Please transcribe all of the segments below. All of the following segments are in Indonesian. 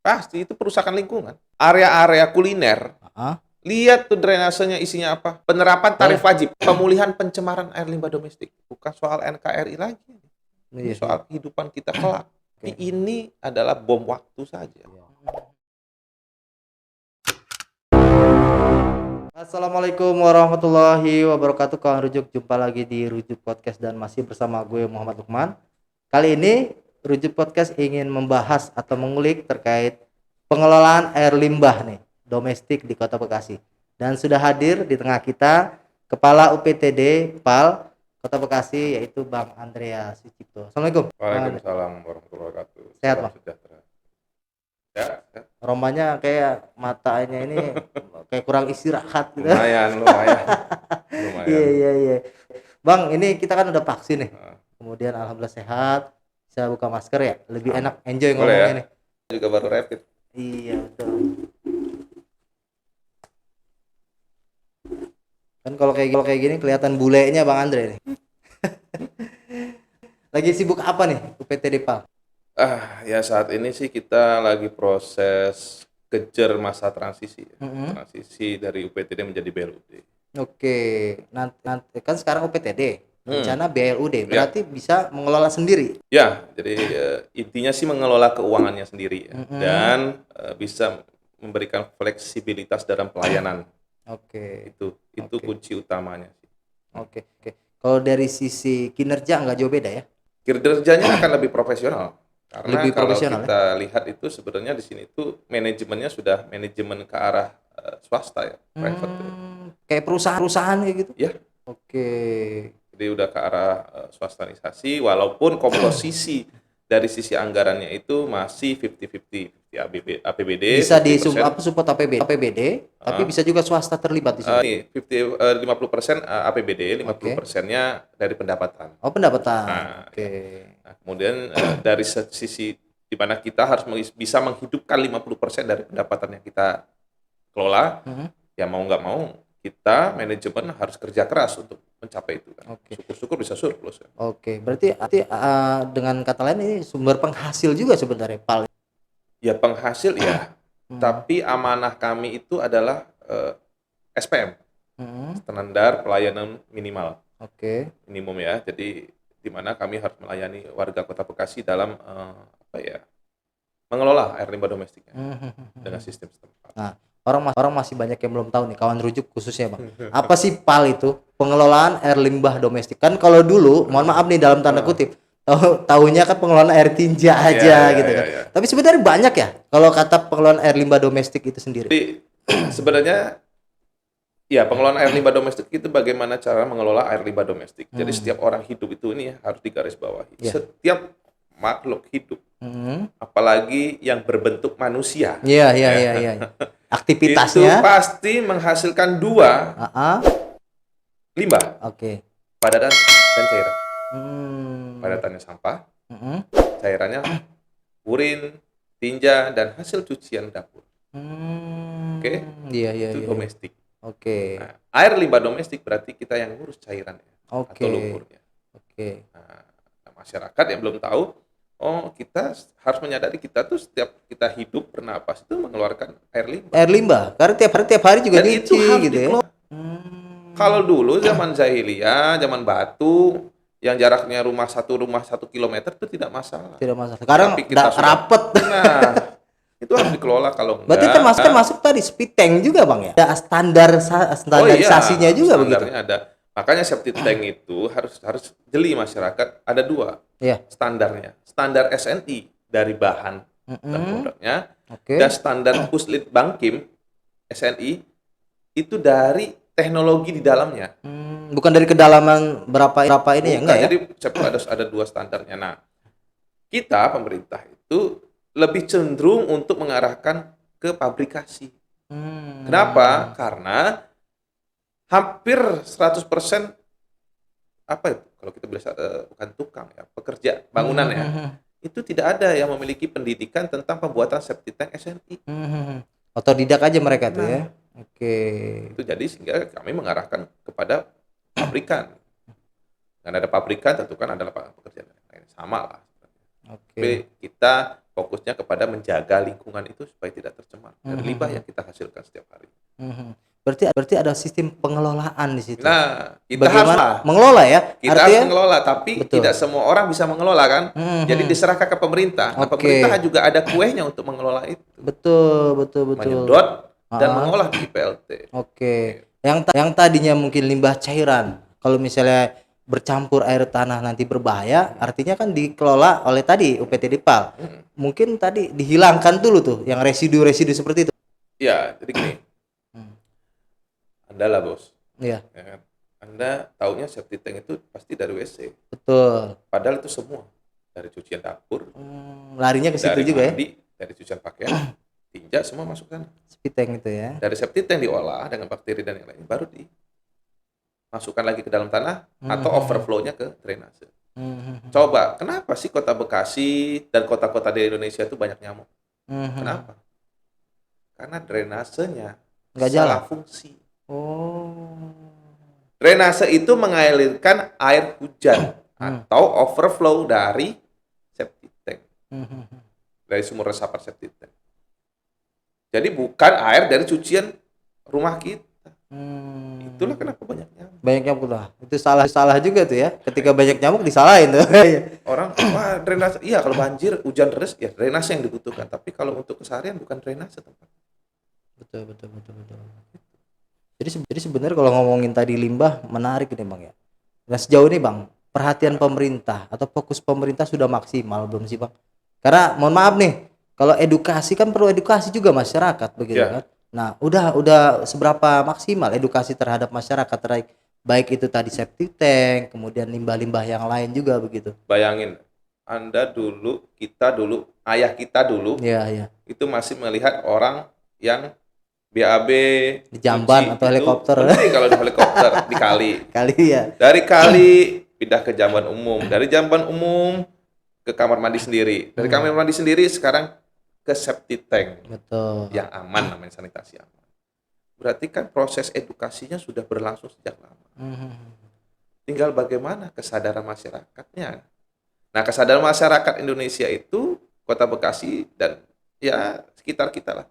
Pasti itu perusakan lingkungan. Area-area kuliner, lihat tuh drainasenya isinya apa. Penerapan tarif wajib, pemulihan pencemaran air limbah domestik. Bukan soal NKRI lagi. Ini soal kehidupan kita kelak. Ini adalah bom waktu saja. Assalamualaikum warahmatullahi wabarakatuh. Kawan Rujuk, jumpa lagi di Rujuk Podcast dan masih bersama gue Muhammad Lukman. Kali ini Rujuk Podcast ingin membahas atau mengulik terkait pengelolaan air limbah nih domestik di Kota Bekasi. Dan sudah hadir di tengah kita Kepala UPTD PAL Kota Bekasi, yaitu Bang Andrea Sucipto. Assalamualaikum. Waalaikumsalam warahmatullahi wabarakatuh. Sehat, Salam Bang? sejahtera. Ya, Rombanya kayak matanya ini kayak kurang istirahat gitu. lumayan. Iya. Bang, ini kita kan udah vaksin nih. Kemudian alhamdulillah sehat, bisa buka masker ya. Lebih enak, enjoy ngomongnya ya. nih. Juga baru rapid. Iya, betul. Kan kalau kayak gini kelihatan bulenya Bang Andre nih. Lagi sibuk apa nih UPTD PAL? Ya saat ini sih kita lagi proses kejar masa transisi. Transisi dari UPTD menjadi BLUD. Oke, nanti kan sekarang UPTD, rencana BLUD, berarti bisa mengelola sendiri. Ya, jadi intinya sih mengelola keuangannya sendiri ya. Dan bisa memberikan fleksibilitas dalam pelayanan. Oke. Itu kunci utamanya sih. Oke. Kalau dari sisi kinerja nggak jauh beda ya? Kinerjanya akan lebih profesional. Karena Lebih kalau profesional, kita lihat itu sebenarnya di sini itu manajemennya sudah manajemen ke arah swasta ya, private. Kayak perusahaan kayak gitu? Ya. Oke. Jadi udah ke arah swastanisasi, walaupun komposisi dari sisi anggarannya itu masih 50-50 APBD. Bisa support APBD, tapi bisa juga swasta terlibat di sini. 50% APBD, 50%-nya dari pendapatan. Oh, pendapatan. Oke. Nah, kemudian dari sisi di mana kita harus bisa menghidupkan 50% dari pendapatan yang kita kelola, ya mau nggak mau kita manajemen harus kerja keras untuk mencapai itu kan. Syukur-syukur bisa surplus. Oke, berarti dengan kata lain ini sumber penghasil juga sebenarnya PAL. Ya penghasil ya, tapi amanah kami itu adalah SPM, standar pelayanan minimal. Minimum ya, jadi di mana kami harus melayani warga Kota Bekasi dalam mengelola air limbah domestiknya dengan sistem setempat. Nah, orang masih banyak yang belum tahu nih, kawan Rujuk khususnya Bang. Apa sih PAL itu? Pengelolaan air limbah domestik. Kan kalau dulu, mohon maaf nih dalam tanda kutip, tahunya kan pengelolaan air tinja aja gitu kan. Tapi sebenarnya banyak ya kalau kata pengelolaan air limbah domestik itu sendiri. Jadi sebenarnya ya pengelolaan air limbah domestik itu bagaimana cara mengelola air limbah domestik. Jadi setiap orang hidup itu ini harus digarisbawahi. Setiap makhluk hidup, apalagi yang berbentuk manusia. Iya. Aktivitasnya itu pasti menghasilkan dua limbah. Padatan dan cairan. Padatannya sampah, cairannya urin, tinja, dan hasil cucian dapur. Itu domestik. Nah, air limbah domestik berarti kita yang ngurus cairannya atau lumpurnya. Nah, masyarakat yang belum tahu, kita harus menyadari kita tuh setiap kita hidup bernapas itu mengeluarkan air limbah. Air limbah, karena tiap hari juga Dan itu harus gitu ya. Kalau dulu zaman jahiliyah, zaman batu, yang jaraknya rumah 1 kilometer itu tidak masalah. Sekarang rapet. Nah, itu harus dikelola kalau enggak. Berarti termasuk tadi speed tank juga Bang ya? Ada standarisasinya juga begitu. Standarnya ada. Makanya septic tank itu harus jeli masyarakat, ada 2 standarnya. Standar SNI dari bahan dan produknya, dan standar Puslit Bangkim SNI itu dari teknologi di dalamnya. Bukan dari kedalaman berapa ini ya, enggak ya? Jadi ada 2 standarnya. Nah, kita pemerintah itu lebih cenderung untuk mengarahkan ke pabrikasi. Kenapa? Karena hampir 100% kalau kita bilang bukan tukang ya, pekerja bangunan ya. Itu tidak ada yang memiliki pendidikan tentang pembuatan septic tank SNI. Otodidak aja mereka tuh ya. Itu jadi sehingga kami mengarahkan kepada pabrikan. Dan ada pabrikan tentu kan adalah pekerjaan lain sama lah. Tapi kita fokusnya kepada menjaga lingkungan itu supaya tidak tercemar dari limbah yang kita hasilkan setiap hari. Berarti ada sistem pengelolaan di situ. Nah, kita bagaimana harus mengelola ya? Kita harus mengelola, tapi tidak semua orang bisa mengelola kan. Jadi diserahkan ke pemerintah. Nah, pemerintah juga ada kuehnya untuk mengelola itu. Betul. Menyedot dan mengolah di IPLT. Oke. Yang tadinya mungkin limbah cairan, kalau misalnya bercampur air tanah nanti berbahaya, artinya kan dikelola oleh tadi UPT Dipal. Mungkin tadi dihilangkan dulu tuh yang residu-residu seperti itu. Ya, jadi gini. Anda lah bos. Iya. Ya kan? Anda taunya septic tank itu pasti dari WC. Betul. Padahal itu semua dari cucian dapur. Larinya ke situ juga mandi, ya. Dari cucian pakaian, tinja semua masuk sana. Septic tank itu ya. Dari septic tank diolah dengan bakteri dan yang lain, baru dimasukkan lagi ke dalam tanah atau overflow-nya ke drainase. Coba, kenapa sih kota Bekasi dan kota-kota di Indonesia itu banyak nyamuk? Kenapa? Karena drainasenya nggak salah fungsi. Drainase itu mengalirkan air hujan atau overflow dari septic tank. Dari sumur resapan septic tank. Jadi bukan air dari cucian rumah kita. Itulah kenapa banyak nyamuk. Banyak nyamuk lah. Itu salah juga tuh ya. Ketika banyak nyamuk disalahin tuh. Orang, wah drainase. Iya kalau banjir, hujan deras, ya drainase yang dibutuhkan. Tapi kalau untuk keseharian bukan drainase tempat. Betul. Jadi sebenarnya kalau ngomongin tadi limbah menarik nih Bang ya. Nah sejauh ini Bang, perhatian pemerintah atau fokus pemerintah sudah maksimal belum sih Bang? Karena mohon maaf nih, kalau edukasi kan perlu edukasi juga masyarakat begitu kan. Nah, udah seberapa maksimal edukasi terhadap masyarakat terkait baik itu tadi septic tank, kemudian limbah-limbah yang lain juga begitu. Bayangin, kita dulu, ayah kita dulu, itu masih melihat orang yang BAB di jamban atau helikopter. Kalau di helikopter di kali. Ya. Dari kali pindah ke jamban umum, dari jamban umum ke kamar mandi sendiri. Dari kamar mandi sendiri sekarang ke septic tank. Betul. Yang aman, namanya sanitasi aman. Berarti kan proses edukasinya sudah berlangsung sejak lama. Tinggal bagaimana kesadaran masyarakatnya. Nah, kesadaran masyarakat Indonesia itu Kota Bekasi dan ya sekitar kita lah.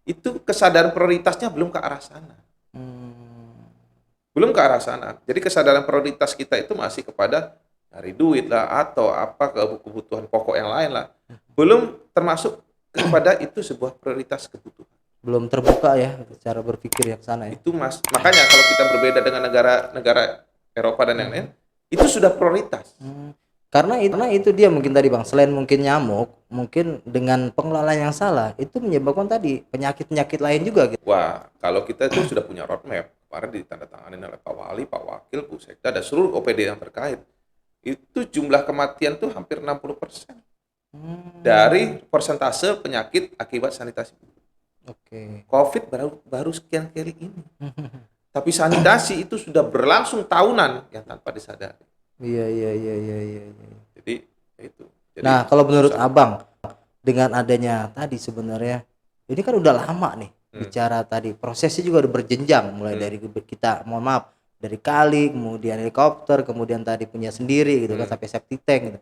Itu kesadaran prioritasnya belum ke arah sana. Belum ke arah sana. Jadi kesadaran prioritas kita itu masih kepada cari duit lah atau apa kebutuhan pokok yang lain lah. Belum termasuk kepada itu sebuah prioritas kebutuhan. Belum terbuka ya cara berpikir yang sana ya. Itu makanya kalau kita berbeda dengan negara Eropa dan yang lain, itu sudah prioritas. Karena itu dia mungkin tadi Bang, selain mungkin nyamuk, mungkin dengan pengelolaan yang salah itu menyebabkan tadi penyakit-penyakit lain juga gitu. Wah, kalau kita itu sudah punya roadmap, kemarin ditandatangani oleh Pak Wali, Pak Wakil, Bu Sekda dan seluruh OPD yang terkait. Itu jumlah kematian tuh hampir 60%. Dari persentase penyakit akibat sanitasi. Covid baru sekian kali ini. Tapi sanitasi itu sudah berlangsung tahunan yang tanpa disadari. Iya. Jadi itu. Nah, kalau menurut Abang dengan adanya tadi sebenarnya ini kan udah lama nih bicara tadi, prosesnya juga udah berjenjang mulai dari kita mohon maaf dari kali, kemudian helikopter, kemudian tadi punya sendiri gitu kan sampai septic tank gitu.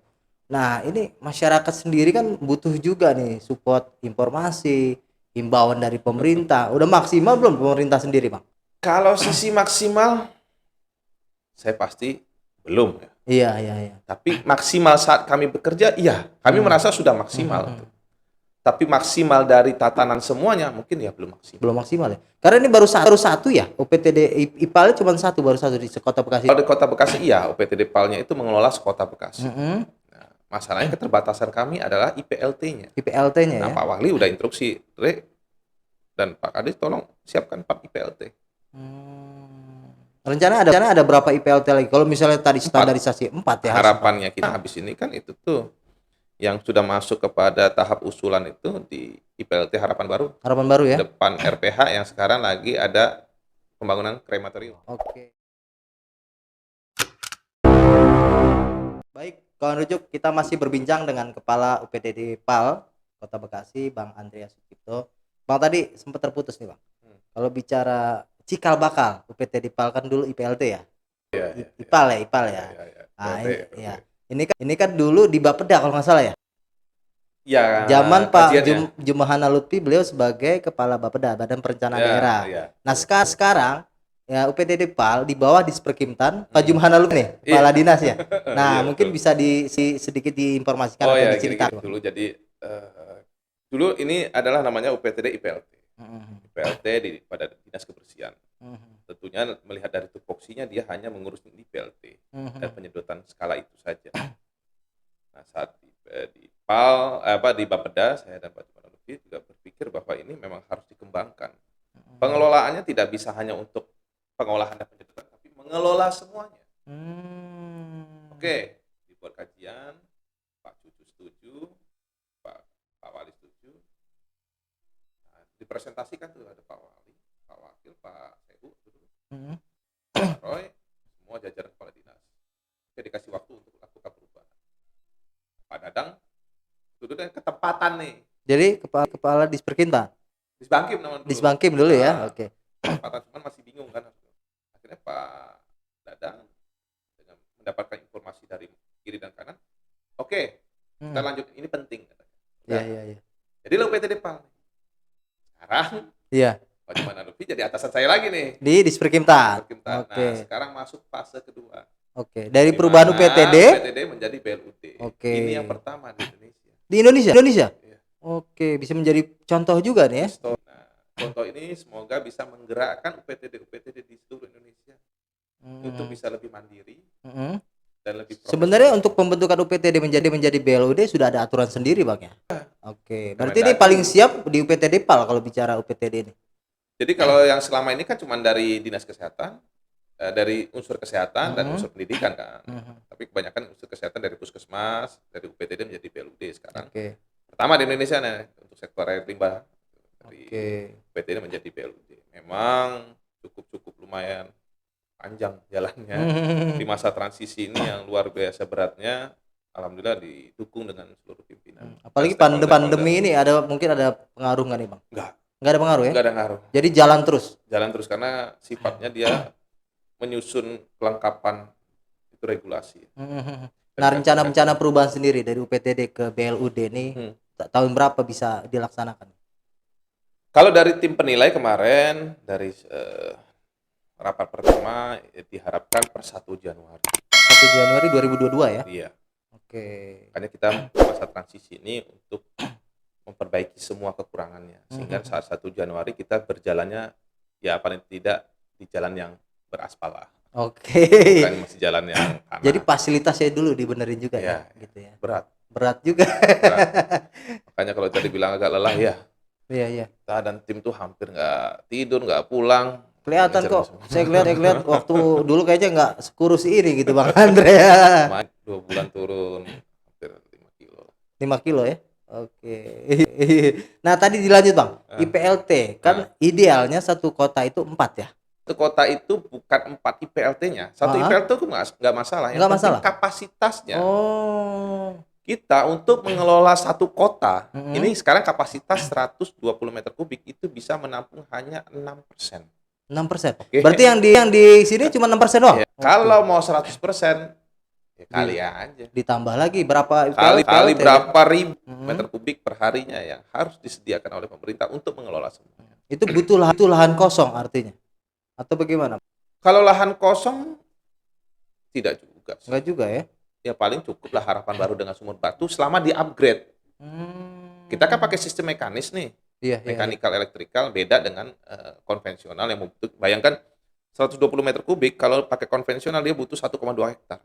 Nah, ini masyarakat sendiri kan butuh juga nih support informasi, himbauan dari pemerintah. Udah maksimal belum pemerintah sendiri, Bang? Kalau sisi maksimal saya pasti belum ya. Iya. Tapi maksimal saat kami bekerja, iya. Kami merasa sudah maksimal. Tapi maksimal dari tatanan semuanya mungkin ya belum maksimal. Belum maksimal ya. Karena ini baru satu ya. OPTD IPAL cuma baru satu di Kota Bekasi. Kalau di Kota Bekasi iya, OPTD IPAL-nya itu mengelola Kota Bekasi. Nah, masalahnya keterbatasan kami adalah IPLT-nya. IPLT-nya nah, ya. Pak Wali udah instruksi, dan Pak Kadis tolong siapkan 4 IPLT. Rencana ada berapa IPLT lagi? Kalau misalnya tadi standarisasi 4 ya. Harapannya kita habis ini kan itu tuh yang sudah masuk kepada tahap usulan itu di IPLT Harapan Baru. Harapan Baru ya. Depan RPH yang sekarang lagi ada pembangunan krematorium. Oke. Baik, kawan rujuk, kita masih berbincang dengan Kepala UPTD PAL Kota Bekasi, Bang Andreas Sucipto. Bang tadi sempat terputus nih, Bang. Kalau bicara cikal bakal UPTD PAL kan dulu IPLT ya. IPAL ya. Nah, ini kan dulu di Bapeda kalau nggak salah ya. Ya, Zaman Pak kajiannya. Jumahan Lutfi, beliau sebagai Kepala Bapeda, Badan Perencanaan Daerah. Ya. Nah sekarang ya UPTD PAL di bawah Disperkimtan Pak Jumahan Lutfi nih, Iya. Kepala Dinas ya. Nah Iya, mungkin betul. bisa sedikit diinformasikan Oh atau ya, diceritakan. gini-gini dulu. Jadi dulu ini adalah namanya UPTD IPLT. IPLT pada Dinas Kebersihan. Tentunya melihat dari tupoksinya dia hanya mengurus di PLT dan penyedotan skala itu saja. Nah, saat di PAL di Bapeda, saya dan Pak Jumahan Lutfi juga berpikir bahwa ini memang harus dikembangkan. Pengelolaannya tidak bisa hanya untuk pengolahan dan penyedotan, tapi mengelola semuanya. Oke, dibuat kajian, Pak Cucu setuju, Pak Wali setuju. Nah, dipresentasikan tuh ada Pak Wali, Pak Wakil, Pak Sehu, Pak Roy, semua jajaran kepala dinas. Saya dikasih waktu untuk lakukan perubahan. Pak Dadang duduk dengan ketepatan nih. Jadi kepala Disperkintan. Disbangkim namanya dulu. Disbangkim dulu ya. Oke. Ketepatan cuman masih bingung kan. Akhirnya Pak Dadang dengan mendapatkan informasi dari kiri dan kanan. Oke, kita lanjut, ini penting katanya. Iya. Jadi lo UPTD PAL. Sekarang Pak Jumahan Lutfi jadi atasan saya lagi nih. Di Disperkintan. Oke. Nah, sekarang masuk fase kedua. Oke, dari perubahan UPTD menjadi BLUD. Oke. Ini yang pertama di Indonesia. Di Indonesia? Iya. Oke, bisa menjadi contoh juga nih ya. Nah, contoh ini semoga bisa menggerakkan UPTD di seluruh Indonesia untuk bisa lebih mandiri dan lebih profesional. Sebenarnya untuk pembentukan UPTD menjadi BLUD sudah ada aturan sendiri, Bang ya? Oke, berarti ini paling siap di UPTD PAL kalau bicara UPTD ini. Jadi kalau yang selama ini kan cuma dari Dinas Kesehatan, dari unsur kesehatan dan unsur pendidikan kan. Tapi kebanyakan unsur kesehatan dari Puskesmas, dari UPTD menjadi BLUD sekarang. Pertama di Indonesia nih untuk sektor air limbah dari UPTD menjadi BLUD. Memang cukup lumayan panjang jalannya di masa transisi ini yang luar biasa beratnya. Alhamdulillah didukung dengan seluruh pimpinan. Apalagi pandemi ini mungkin ada pengaruh nggak nih, Bang? Nggak ada pengaruh ya? Nggak ada pengaruh. Jadi jalan terus karena sifatnya dia menyusun kelengkapan itu regulasi. Nah, rencana perubahan sendiri dari UPTD ke BLUD ini tahun berapa bisa dilaksanakan? Kalau dari tim penilai kemarin dari rapat pertama diharapkan per 1 Januari. 1 Januari 2022 ya? Iya. Oke. Makanya kita masa transisi ini untuk memperbaiki semua kekurangannya sehingga saat 1 Januari kita berjalannya ya paling tidak di jalan yang beraspal lah. Oke. Bukan masih jalan yang tanah. Jadi fasilitasnya dulu dibenerin juga ya gitu ya. Berat juga. Makanya kalau tadi bilang agak lelah ya. Iya. Kita dan tim tuh hampir nggak tidur, nggak pulang. Kelihatan kok. Saya lihat waktu dulu kayaknya nggak sekurus ini gitu Bang Andre ya. 2 bulan turun hampir 5 kilo. 5 kilo ya. Oke. Nah tadi dilanjut Bang. IPLT kan idealnya satu kota itu 4 ya. Satu kota itu bukan 4 IPLT-nya. Satu IPLT itu nggak masalah. Yang penting kapasitasnya. Kita untuk mengelola satu kota, ini sekarang kapasitas 120 meter kubik itu bisa menampung hanya 6%. 6%. Berarti yang di sini cuma 6% doang. Kalau mau 100%, ya kali aja. Ditambah lagi berapa kali berapa ribu meter kubik per harinya yang harus disediakan oleh pemerintah untuk mengelola semuanya. Itu butuh lahan kosong artinya. Atau bagaimana? Kalau lahan kosong tidak juga. Enggak juga ya. Ya paling cukuplah Harapan Baru dengan Sumur Batu selama di-upgrade. Kita kan pakai sistem mekanis nih. Mechanical electrical beda dengan konvensional yang bayangkan 120 meter kubik kalau pakai konvensional dia butuh 1,2 hektar.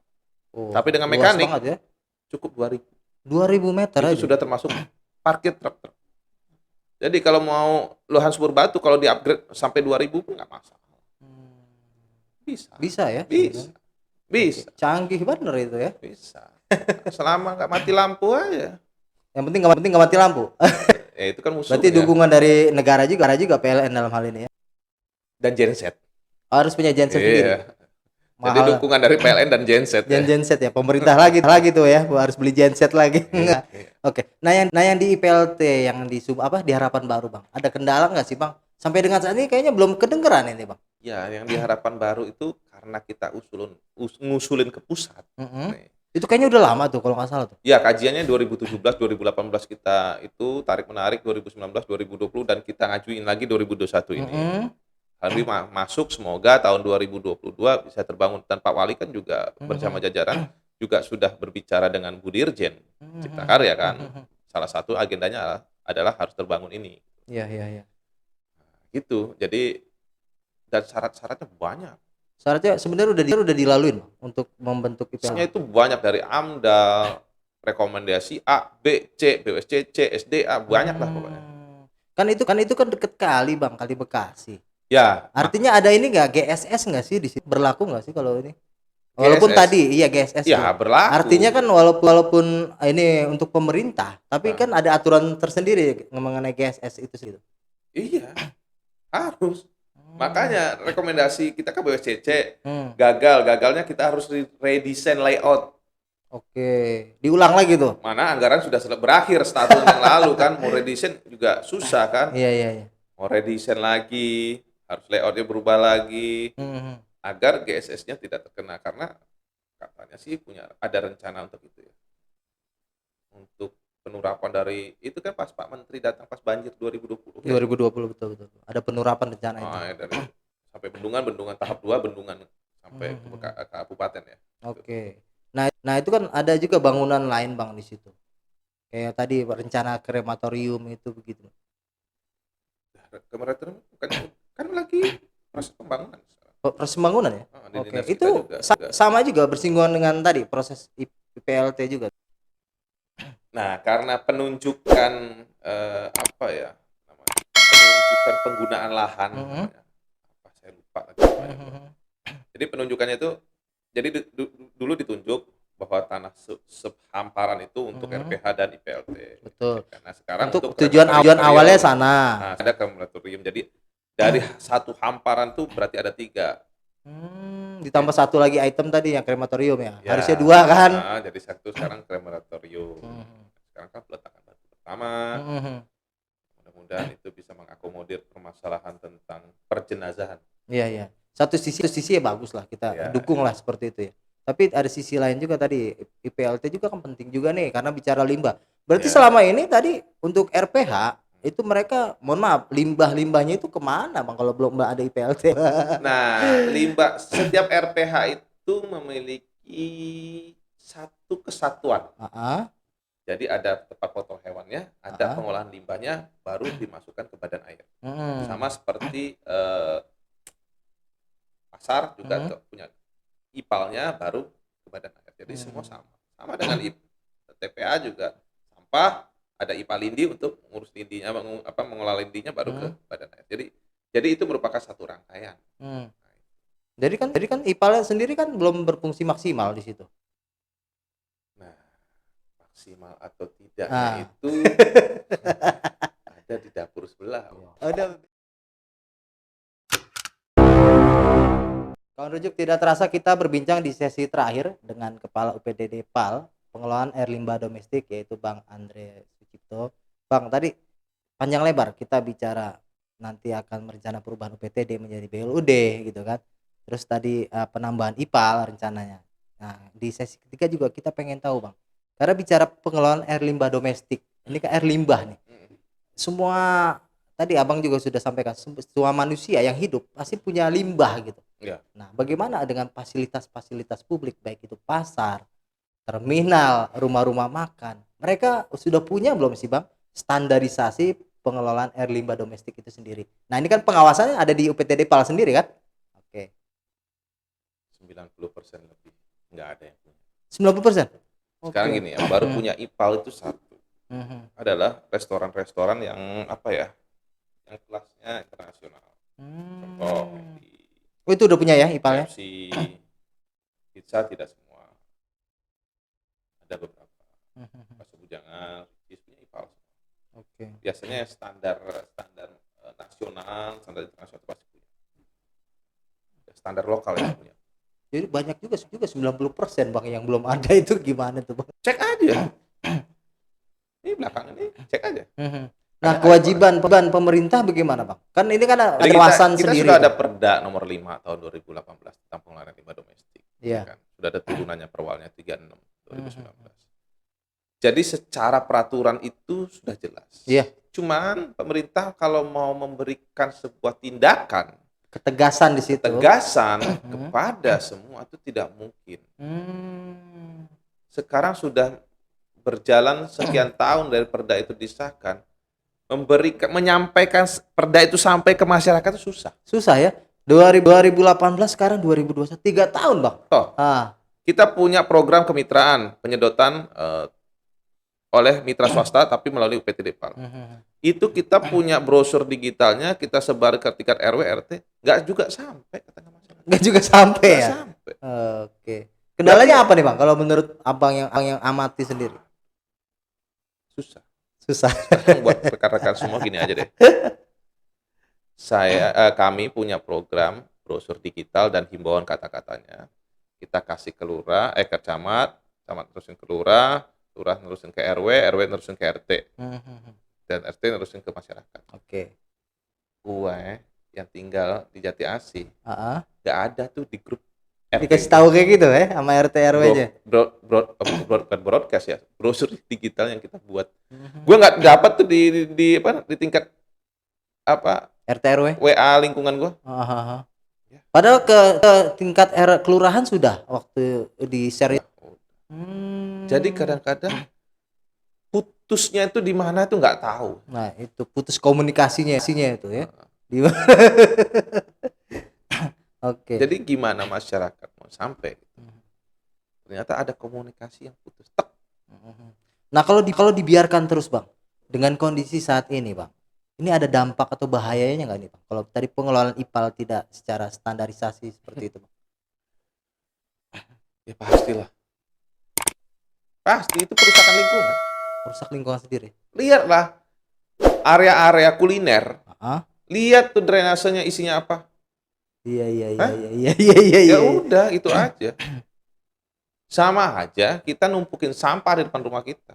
Tapi dengan mekanik ya? Cukup 2000 meter itu aja. Sudah termasuk parkir truk. Jadi kalau mau lahan Sumur Batu kalau di-upgrade sampai 2000 pun nggak masalah. Bisa ya? Bisa. Canggih bener itu ya. Bisa. Selama nggak mati lampu aja. Yang penting nggak mati lampu. Itu kan musuh. Berarti dukungan dari negara juga PLN dalam hal ini ya. Dan genset. Harus punya genset sendiri. Jadi dukungan dari PLN dan genset. Genset ya. Pemerintah lagi tuh ya, harus beli genset lagi. Oke. Nah yang di IPLT yang di Harapan Baru Bang, ada kendala nggak sih Bang? Sampai dengan saat ini kayaknya belum kedengeran ini Bang. Ya, yang di Harapan Baru itu karena kita ngusulin ke pusat. Itu kayaknya udah lama tuh kalau nggak salah tuh. Ya, kajiannya 2017, 2018 kita itu tarik menarik, 2019, 2020 dan kita ngajuin lagi 2021 ini. Hari masuk, semoga tahun 2022 bisa terbangun. Dan Pak Wali kan juga bersama jajaran juga sudah berbicara dengan Bu Dirjen Cipta Karya kan. Salah satu agendanya adalah harus terbangun ini. Iya. Gitu. Jadi dan syarat-syaratnya banyak. Syaratnya sebenarnya udah dilaluin untuk membentuk IPL. Itu banyak dari AMDAL, rekomendasi A, B, C, BWSCC, SDA, banyak lah pokoknya. Kan itu kan deket kali Bang, Kali Bekasi. Ya. Artinya ada ini nggak GSS nggak sih di situ? Berlaku nggak sih kalau ini? Walaupun GSS. tadi iya GSS. Ya, berlaku. Artinya kan walaupun ini untuk pemerintah, tapi kan ada aturan tersendiri mengenai GSS itu sih. Iya. Harus. Makanya rekomendasi kita ke BWSCC gagalnya kita harus redesign layout. Oke, diulang lagi tuh. Mana anggaran sudah berakhir setahun yang lalu kan, mau redesign juga susah kan. Iya. Mau redesign lagi, harus layoutnya berubah lagi, agar GSS-nya tidak terkena, karena katanya sih ada rencana untuk itu ya. Untuk penerapan dari itu kan pas Pak Menteri datang pas banjir 2020. 2020 betul. Ada penerapan rencana itu. Ya, dari sampai bendungan tahap 2 bendungan sampai ke kabupaten ya. Oke. Nah itu kan ada juga bangunan lain Bang di situ. Kayak tadi rencana krematorium itu begitu. Krematorium kan lagi proses pembangunan. Proses pembangunan ya? Oke. Itu sama juga bersinggungan dengan tadi proses IPLT juga. Nah, karena penunjukan penunjukan penggunaan lahan namanya. Saya lupa lagi. Jadi penunjukannya itu dulu ditunjuk bahwa tanah sehamparan itu untuk RPH dan IPLT. Betul. Nah, sekarang untuk tujuan awalnya sana. Nah, ada krematorium. Jadi dari satu hamparan tuh berarti ada 3. Ditambah satu lagi item tadi yang krematorium ya. Harusnya 2 kan. Nah, jadi satu sekarang krematorium. Sekarang kan peletakan batu pertama. Mudah-mudahan itu bisa mengakomodir permasalahan tentang perjenazahan. Iya. Satu sisi ya bagus lah, kita dukung lah seperti itu ya. Tapi ada sisi lain juga tadi, IPLT juga kan penting juga nih karena bicara limbah. Berarti selama ini tadi untuk RPH itu mereka, mohon maaf, limbahnya itu kemana Bang kalau belum ada IPLT? Nah, limbah setiap RPH itu memiliki satu kesatuan. Jadi ada tempat potong hewannya, ada pengolahan limbahnya, baru dimasukkan ke badan air. Sama seperti pasar juga punya IPAL-nya baru ke badan air. Jadi semua sama. Sama dengan TPA juga sampah, ada IPA Lindi untuk mengurus lindinya, mengolah lindinya baru ke badan air. Jadi itu merupakan satu rangkaian. Jadi kan IPAL sendiri kan belum berfungsi maksimal di situ. Nah, maksimal atau tidaknya itu ada di dapur sebelah. Ada. Kawan Rujuk, tidak terasa kita berbincang di sesi terakhir dengan Kepala UPTD PAL Pengelolaan Air Limbah Domestik, yaitu Bang Andre Sucipto. Bang, tadi panjang lebar kita bicara nanti akan merencana perubahan UPTD menjadi BLUD gitu kan. Terus tadi penambahan IPAL rencananya. Nah, di sesi ketiga juga kita pengen tahu Bang, karena bicara pengelolaan air limbah domestik, ini kan air limbah nih. Semua tadi Abang juga sudah sampaikan, semua manusia yang hidup pasti punya limbah gitu. Nah, bagaimana dengan fasilitas-fasilitas publik, baik itu pasar, terminal, rumah-rumah makan? Mereka sudah punya belum sih Bang standarisasi pengelolaan air limbah domestik itu sendiri? Nah, ini kan pengawasannya ada di UPTD PAL sendiri kan? Oke. 90% lebih nggak ada yang punya. 90%? Sekarang gini ya, baru punya IPAL itu satu. Adalah restoran-restoran yang yang kelasnya internasional. Contoh itu udah punya ya IPAL-nya? Pizza tidak semua. Ada beberapa. Bakso Bujangan, punya IPAL. Biasanya standar nasional, standar internasional itu pasti punya. Standar lokal yang punya. Jadi banyak juga 90% Bang yang belum ada, itu gimana tuh Bang? Cek aja. Ini belakang ini cek aja. Nah, kewajiban pemerintah bagaimana Bang? Kan ini kan ada kawasan sendiri. Kita sudah ada Perda nomor 5 tahun 2018 tentang pengelolaan limbah domestik. Iya. Kan? Sudah ada turunannya perwalnya 36. 2019. Jadi secara peraturan itu sudah jelas. Iya. Cuman pemerintah kalau mau memberikan sebuah tindakan, ketegasan di situ. Ketegasan kepada semua itu tidak mungkin. Sekarang sudah berjalan sekian tahun dari perda itu disahkan, menyampaikan perda itu sampai ke masyarakat itu susah. Susah ya. 2018 sekarang 2021, 3 tahun bang. Kita punya program kemitraan penyedotan oleh mitra swasta tapi melalui UPT Depal. Itu kita punya brosur digitalnya, kita sebar ke tingkat RW RT, nggak juga sampai ke tengah masyarakat. Nggak juga sampai ya. Sampai. Oke. Kendalanya apa nih bang? Kalau menurut abang yang amati sendiri? Susah. Sekarang buat rekan-rekan semua gini aja deh. Kami punya program brosur digital dan himbauan kata-katanya. Kita kasih ke lurah, ke camat nerusin ke lurah nerusin ke RW nerusin ke RT. Dan RT nerusin ke masyarakat. Oke. Gue yang tinggal di Jati Asih, nggak ada tuh di grup RT. Dikasih tahu kayak gitu sama RT RW-nya. Broadcast ya, brosur digital yang kita buat. Gue nggak dapat tuh di tingkat RT RW WA lingkungan gue. Padahal ke tingkat kelurahan sudah waktu di share. Jadi kadang-kadang putusnya itu di mana itu nggak tahu. Nah itu putus komunikasinya itu ya. Oke. Jadi gimana masyarakat mau sampai? Ternyata ada komunikasi yang putus. Nah kalau dibiarkan terus bang, dengan kondisi saat ini bang, ini ada dampak atau bahayanya nggak nih bang? Kalau tadi pengelolaan IPAL tidak secara standarisasi seperti itu bang? Ya pastilah. Pasti itu perusakan lingkungan. Merusak lingkungan sendiri. Lihatlah area-area kuliner. Lihat tuh drainasenya isinya apa. Iya. Ya udah itu aja. Sama aja kita numpukin sampah di depan rumah kita.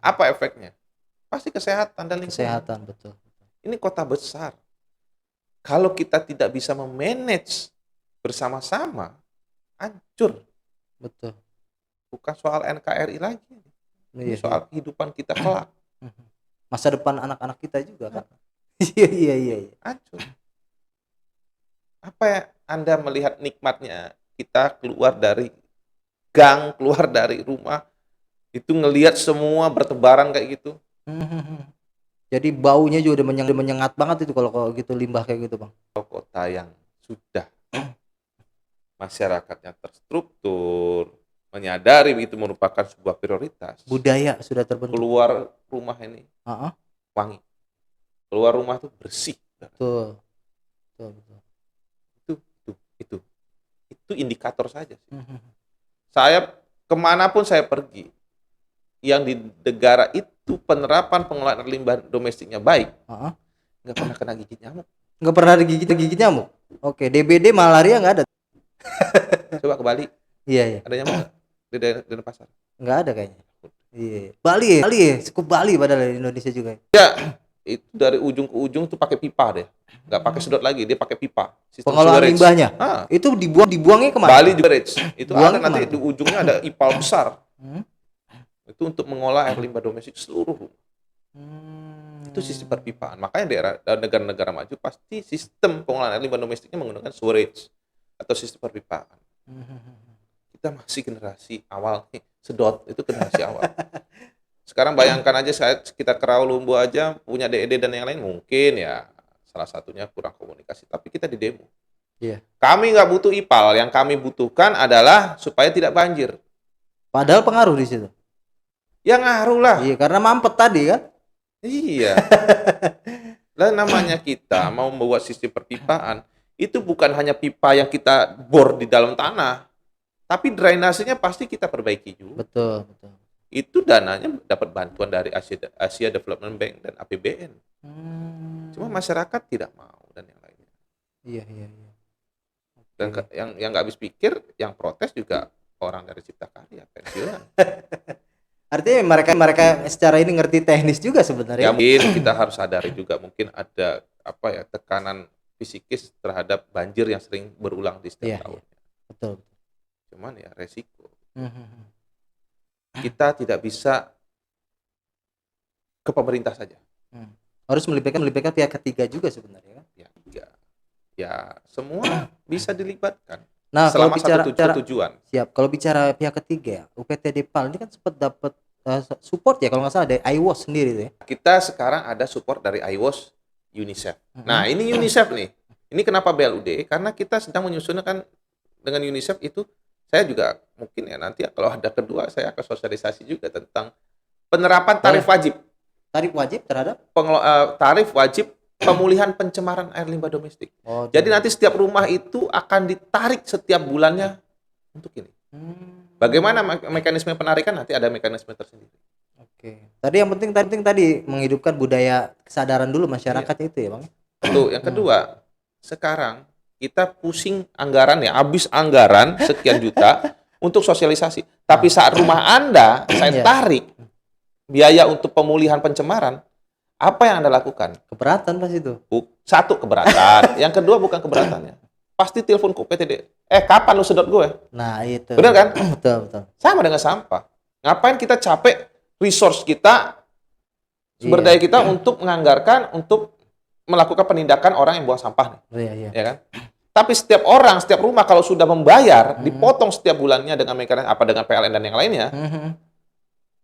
Apa efeknya? Pasti kesehatan dan lingkungan. Kesehatan, betul. Ini kota besar. Kalau kita tidak bisa memanage bersama-sama, hancur. Betul. Bukan soal NKRI lagi. Ini soal kehidupan kita kelak. Masa depan anak-anak kita juga kan. Iya. Hancur. Apa ya Anda melihat nikmatnya kita keluar dari gang, keluar dari rumah, itu ngelihat semua bertebaran kayak gitu. Jadi baunya juga udah menyengat banget itu kalau gitu limbah kayak gitu bang. Kota yang sudah masyarakatnya terstruktur, menyadari itu merupakan sebuah prioritas. Budaya sudah terbentuk. Keluar rumah ini wangi. Keluar rumah tuh bersih. Betul. Itu indikator saja sih. Saya kemanapun saya pergi, yang di negara itu penerapan pengelolaan limbah domestiknya baik, nggak pernah kena gigit nyamuk. Nggak pernah digigit nyamuk. Oke, DBD malaria nggak ada. Coba ke Bali. Iya. Ada nyamuk nggak di daerah pasar? Nggak ada kayaknya. Iya. Bali ya, cukup Bali padahal di Indonesia juga. Ya, itu dari ujung ke ujung tuh pakai pipa deh. Nggak pakai sedot lagi, dia pakai pipa. Pengelolaan limbahnya. Itu dibuangnya kemana? Bali juga itu ada nanti di ujungnya ada IPAL besar. Itu untuk mengolah air limbah domestik seluruh. Itu sistem perpipaan. Makanya negara-negara maju pasti sistem pengolahan air limbah domestiknya menggunakan sewerage atau sistem perpipaan. Kita masih generasi awal nih, sedot itu generasi awal. Sekarang bayangkan aja kita Kerau Lumbu aja punya DED dan yang lain, mungkin ya salah satunya kurang komunikasi, tapi kita di demo. Iya. Kami nggak butuh IPAL, yang kami butuhkan adalah supaya tidak banjir. Padahal pengaruh di situ. Ya ngaruh lah. Iya, karena mampet tadi kan. Iya. Lah namanya kita mau membuat sistem perpipaan, itu bukan hanya pipa yang kita bor di dalam tanah, tapi drainasenya pasti kita perbaiki juga. Betul. Itu dananya dapat bantuan dari Asia Development Bank dan APBN. Cuma masyarakat tidak mau dan yang lainnya. Iya. Dan yang nggak habis pikir, yang protes juga orang dari Cipta Karya, pensiunan. Artinya mereka secara ini ngerti teknis juga sebenarnya. Ya mungkin kita harus sadari juga mungkin ada tekanan fisikis terhadap banjir yang sering berulang di setiap tahun. Betul. Cuman ya resiko. Kita tidak bisa ke pemerintah saja. Harus melibatkan pihak ketiga juga sebenarnya kan? Ya, semua bisa dilibatkan. Nah, selama kalau bicara tujuan. Siap. Kalau bicara pihak ketiga, UPT Depal ini kan sempat dapat support ya kalau nggak salah dari iWOS sendiri tuh ya. Kita sekarang ada support dari iWOS, UNICEF. Nah, ini UNICEF nih. Ini kenapa BLUD? Karena kita sedang menyusunkan dengan UNICEF itu. Saya juga mungkin ya nanti kalau ada kedua saya akan sosialisasi juga tentang penerapan tarif wajib. Tarif wajib terhadap tarif wajib pemulihan pencemaran air limbah domestik. Jadi nanti setiap rumah itu akan ditarik setiap bulannya untuk ini. Bagaimana mekanisme penarikan, nanti ada mekanisme tersendiri. Oke. Tadi yang penting tadi menghidupkan budaya kesadaran dulu masyarakatnya itu ya, Bang. Tuh, yang kedua, sekarang kita pusing anggaran ya, habis anggaran sekian juta untuk sosialisasi. Tapi saat rumah Anda saya tarik biaya untuk pemulihan pencemaran, apa yang Anda lakukan? Keberatan pas itu. Satu, keberatan. Yang kedua bukan keberatannya. Pasti telepon ke PTD. Kapan lu sedot gue? Nah, itu. Benar kan? Betul. Sama dengan sampah. Ngapain kita capek resource kita, sumber daya kita untuk menganggarkan untuk melakukan penindakan orang yang buang sampah nih. Iya. Ya kan? Tapi setiap orang, setiap rumah kalau sudah membayar, dipotong setiap bulannya dengan mekanisme apa dengan PLN dan yang lainnya,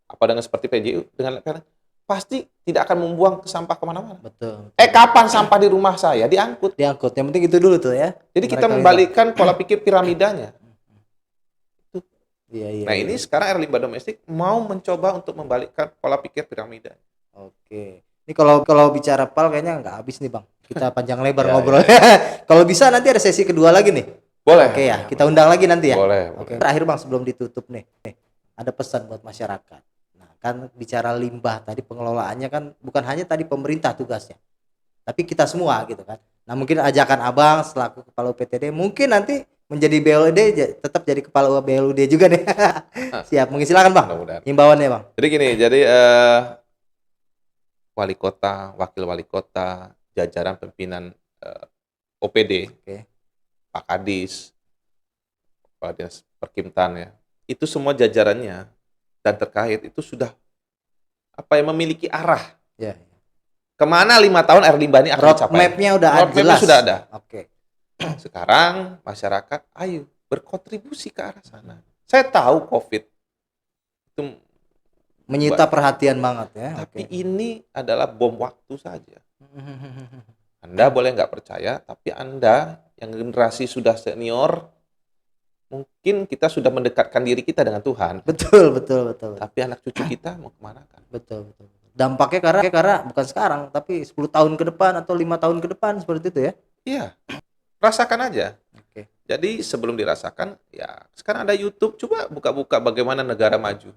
apa dengan seperti PJU dengan PLN, pasti tidak akan membuang sampah kemana-mana. Betul. Kapan sampah di rumah saya diangkut? Yang penting itu dulu tuh ya. Jadi kita membalikkan pola pikir piramidanya. Iya. Nah ini sekarang air limbah domestik mau mencoba untuk membalikkan pola pikir piramida. Oke. Ini kalau bicara PAL kayaknya nggak habis nih Bang. Kita panjang lebar ngobrol. Kalau bisa nanti ada sesi kedua lagi nih. Boleh. Oke ya, kita undang lagi nanti ya. Boleh. Oke. Terakhir Bang sebelum ditutup nih, ada pesan buat masyarakat. Nah kan bicara limbah tadi pengelolaannya kan bukan hanya tadi pemerintah tugasnya, tapi kita semua gitu kan. Nah mungkin ajakan Abang selaku kepala UPTD mungkin nanti menjadi BLUD tetap jadi kepala BLUD juga nih. Siap, silakan Bang. Himbauannya Bang. Jadi gini, wali kota, wakil wali kota, jajaran pimpinan OPD, Pak Kadis, Pak Dinas Perkimtan ya, itu semua jajarannya dan terkait itu sudah memiliki arah. Ya. Kemana 5 tahun air limbah ini akan dicapai? Roadmap-nya udah jelas. Sudah ada. Oke. Sekarang masyarakat, ayo berkontribusi ke arah sana. Saya tahu COVID itu menyita perhatian banget ya. Tapi ini adalah bom waktu saja. Anda boleh nggak percaya, tapi Anda yang generasi sudah senior, mungkin kita sudah mendekatkan diri kita dengan Tuhan. Betul. Tapi anak cucu kita mau kemana kan? Betul. Dampaknya karena bukan sekarang, tapi 10 tahun ke depan atau 5 tahun ke depan seperti itu ya? Iya, rasakan aja. Oke. Jadi sebelum dirasakan, ya sekarang ada YouTube, coba buka-buka bagaimana negara maju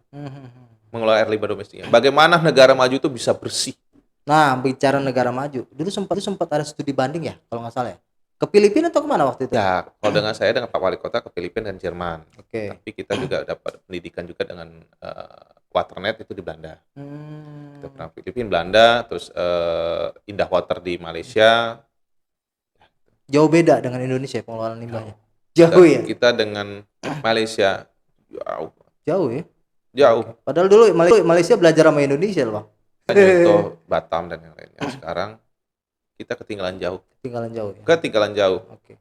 mengelola air limbah domestiknya. Bagaimana negara maju itu bisa bersih. Nah, bicara negara maju, dulu sempat ada studi banding ya, kalau nggak salah ya. Ke Filipina atau kemana waktu itu? Ya, kalau dengan saya dengan Pak Wali Kota ke Filipina dan Jerman. Oke. Tapi kita juga dapat pendidikan juga dengan Waternet itu di Belanda. Kita pernah Filipina, Belanda, terus Indah Water di Malaysia. Jauh beda dengan Indonesia pengelolaan limbahnya. Jauh ya. Kita dengan Malaysia jauh ya. Jauh. Padahal dulu Malaysia belajar sama Indonesia loh, Bang. Contoh Batam dan yang lainnya. Sekarang kita ketinggalan jauh. Ketinggalan jauh. Oke.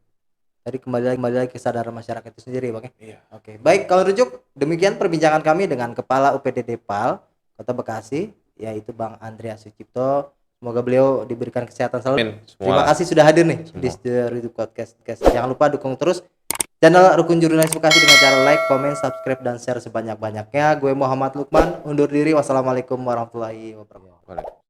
Tadi kembali lagi kesadaran masyarakat itu sendiri, Bang. Iya. Oke. Baik, kalau rujuk demikian perbincangan kami dengan Kepala UPTD Depal Kota Bekasi, yaitu Bang Andreas Sucipto. Semoga beliau diberikan kesehatan selalu. Terima kasih sudah hadir nih di Rujuk Podcast. Jangan lupa dukung terus channel Rukun Jurnalis Bekasi dengan cara like, komen, subscribe, dan share sebanyak-banyaknya. Gue Muhammad Lukman, undur diri. Wassalamualaikum warahmatullahi wabarakatuh.